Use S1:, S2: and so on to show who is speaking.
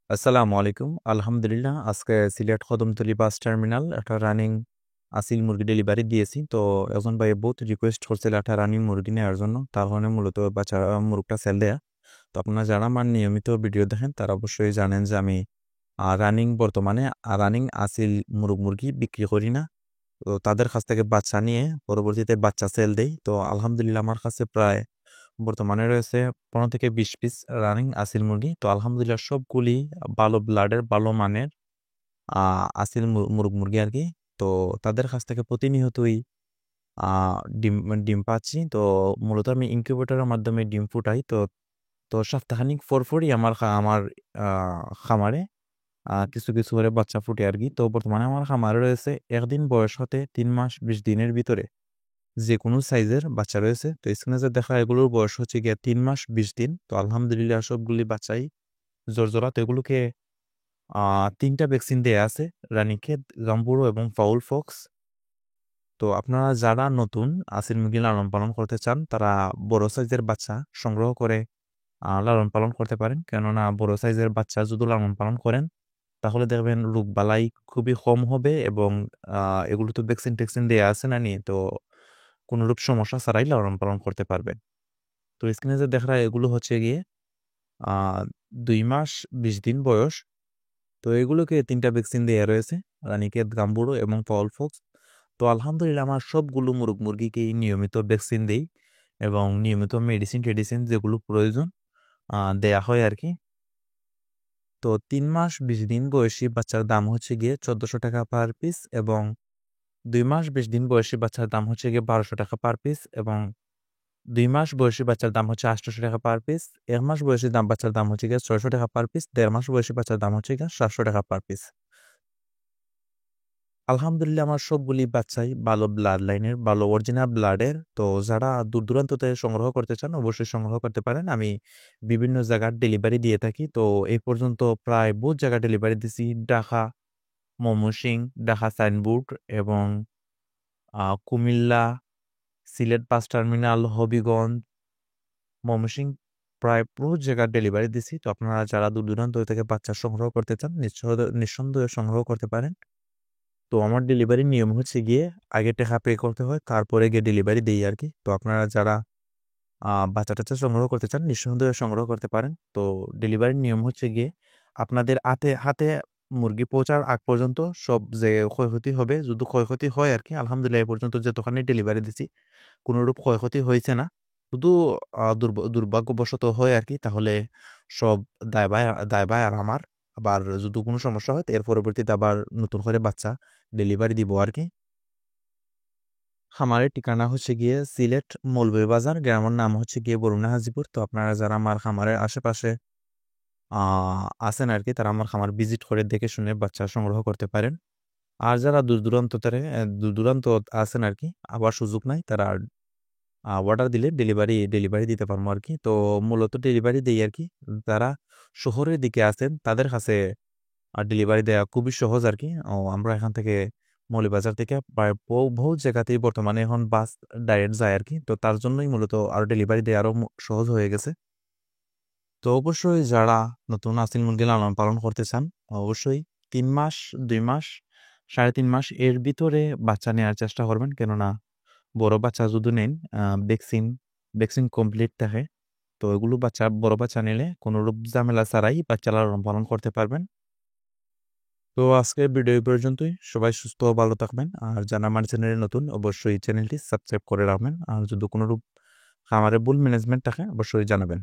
S1: আসসালামু আলাইকুম। আলহামদুলিল্লাহ আজকে সিলেট কদমতলী বাস টার্মিনাল একটা রানিং আসিল মুরগি ডেলিভারি দিয়েছি। তো একজন ভাই বহুত রিকোয়েস্ট করছিল একটা রানিং মুরগি নেওয়ার জন্য, তার কারণে মূলত বাচ্চা মুরগটা সেল দেয়া। তো আপনারা যারা আমার নিয়মিত ভিডিও দেখেন তারা অবশ্যই জানেন যে আমি বর্তমানে রানিং আসিল মুরগি বিক্রি করি না। তো তাদের কাছ থেকে বাচ্চা নিয়ে পরবর্তীতে বাচ্চা সেল দেই। তো আলহামদুলিল্লাহ আমার কাছে প্রায় বর্তমানে রয়েছে 15 থেকে 20 পিস রানিং আসিল মুরগি। তো আলহামদুলিল্লাহ সবগুলি ভালো ব্লাডের ভালো মানের আসিল মুরগি আর কি। তো তাদের কাছ থেকে প্রতিনিয়তই ডিম ডিম পাচ্ছি। তো মূলত আমি ইনকিউবেটরের মাধ্যমে ডিম ফুটাই। তো তো সপ্তাহখানিক পরপরই আমার খামারে কিছু কিছু করে বাচ্চা ফুটে আর কি। তো বর্তমানে আমার খামারে রয়েছে 1 দিন বয়স হতে 3 মাস 20 দিনের ভিতরে যে কোনো সাইজের বাচ্চা রয়েছে। তো স্ক্রিনে যে দেখা এগুলোর বয়স হচ্ছে গিয়ে 3 মাস 20 দিন। তো আলহামদুলিল্লাহ সবগুলি বাচ্চাই জোরজোড়া। তো এগুলোকে 3টা ভ্যাকসিন দেয়া আছে, রানীক্ষেত, গাম্বুরো এবং ফাউল ফক্স। তো আপনারা যারা নতুন আসিল মুরগি লালন পালন করতে চান তারা বড় সাইজের বাচ্চা সংগ্রহ করে লালন পালন করতে পারেন। কেননা বড় সাইজের বাচ্চা যদি লালন পালন করেন তাহলে দেখবেন রোগবালাই খুবই কম হবে এবং এগুলো তো ভ্যাকসিন ট্যাকসিন দেয়া আছে না নিয়ে, তো কোনোরূপ সমস্যা ছাড়াই লালন পালন করতে পারবেন। তো স্ক্রিনে যে দেখা এগুলো হচ্ছে গিয়ে 2 মাস 20 দিন বয়স। তো এগুলোকে 3টা ভ্যাকসিন দেয়া রয়েছে, রানীক্ষেত, গাম্বুরো এবং ফাউল ফক্স। তো আলহামদুলিল্লাহ আমার সবগুলো মুরগিকেই নিয়মিত ভ্যাকসিন দেই এবং নিয়মিত মেডিসিন টেডিসিন যেগুলো প্রয়োজন দেয়া হয় আর কি। তো 3 মাস 20 দিন বয়সী বাচ্চার দাম হচ্ছে গিয়ে 1400 টাকা পার পিস এবং 2 মাস 20 দিন বয়সী বাচ্চার দাম হচ্ছে গিয়ে 1200 টাকা পার পিস এবং 2 মাস বয়সী বাচ্চার দাম হচ্ছে 800 টাকা পার পিস। 1 মাস বয়সী বাচ্চার দাম হচ্ছে গিয়ে 600 টাকা পার পিস। 1.5 মাস বয়সী বাচ্চার দাম হচ্ছে গিয়ে 700 টাকা পার পিস। আলহামদুলিল্লাহ আমার সবগুলি বাচ্চাই ভালো ব্লাড লাইনের, ভালো অরিজিনাল ব্লাডের। তো যারা দূর দূরান্ত থেকে সংগ্রহ করতে চান অবশ্যই সংগ্রহ করতে পারেন। আমি বিভিন্ন জায়গার ডেলিভারি দিয়ে থাকি। তো এই পর্যন্ত প্রায় বহুত জায়গায় ডেলিভারি দিছি। ঢাকা, ময়মনসিংহ, ঢাকা সাইনবোর্ড এবং কুমিল্লা, সিলেট বাস টার্মিনাল, হবিগঞ্জ, ময়মনসিংহ, প্রায় বহুত জায়গায় ডেলিভারি দিছি। তো আপনারা যারা দূর দূরান্ত থেকে বাচ্চা সংগ্রহ করতে চান নিঃসন্দেহে সংগ্রহ করতে পারেন। তো আমার ডেলিভারির নিয়ম হচ্ছে গিয়ে আগে টাকা পে করতে হয়, তারপরে গিয়ে ডেলিভারি দেই আর কি। তো আপনারা যারা বাচ্চা টাচ্চা সংগ্রহ করতে চান নিঃসন্দেহে সংগ্রহ করতে পারেন। তো ডেলিভারির নিয়ম হচ্ছে গিয়ে আপনাদের হাতে হাতে মুরগি পৌঁছার আগ পর্যন্ত সব যে ক্ষয়ক্ষতি হবে, যদি ক্ষয়ক্ষতি হয় আর কি, আলহামদুলিল্লাহ এ পর্যন্ত যতখানি ডেলিভারি দিছি কোনোরূপ ক্ষয়ক্ষতি হয়েছে না। শুধু দুর্ভাগ্যবশত হয় আর কি, তাহলে সব দায় ভার আর আমার। আবার যদি কোনো সমস্যা হয় তো এর পরবর্তীতে আবার নতুন করে বাচ্চা ডেলিভারি দিব আর কি। খামারের ঠিকানা হচ্ছে গিয়ে সিলেট মৌলভীবাজার, গ্রামের নাম হচ্ছে গিয়ে বরুণা হাজিপুর। তো আপনারা যারা আমার খামারের আশেপাশে আছেন আর কি তারা আমার খামার ভিজিট করে দেখে শুনে বাচ্চা সংগ্রহ করতে পারেন। আর যারা দূর দূরান্ত আছেন আর কি, আবার সুযোগ নাই, তারা অর্ডার দিলে ডেলিভারি দিতে পারবো আর কি। তো মূলত ডেলিভারি দেই আর কি। যারা শহরের দিকে আছেন তাদের কাছে ডেলিভারি দেওয়া খুবই সহজ আর কি। আমরা এখান থেকে মৌলভীবাজার থেকে প্রায় বহু জায়গাতেই বর্তমানে এখন বাস ডাইরেক্ট যায় আর কি। তো তার জন্যই মূলত আরো ডেলিভারি দেওয়া আরো সহজ হয়ে গেছে। তো অবশ্যই যারা নতুন আসিল মুরগি লালন পালন করতে চান অবশ্যই 3 মাস 2 মাস 3.5 মাস এর ভিতরে বাচ্চা নেওয়ার চেষ্টা করবেন। কেননা বড় বাচ্চা যদি নেন ভ্যাকসিন ভ্যাকসিন কমপ্লিট থাকে। তো এগুলো বড় বাচ্চা নিলে কোনো রূপ ঝামেলা ছাড়াই বাচ্চা লালন পালন করতে পারবেন। তো আজকের ভিডিও এই পর্যন্তই। সবাই সুস্থ ও ভালো থাকবেন। আর যারা আমার চ্যানেলে নতুন অবশ্যই চ্যানেলটি সাবস্ক্রাইব করে রাখবেন। আর যদি কোনো রূপ খামারে ভুল ম্যানেজমেন্ট থাকে অবশ্যই জানাবেন।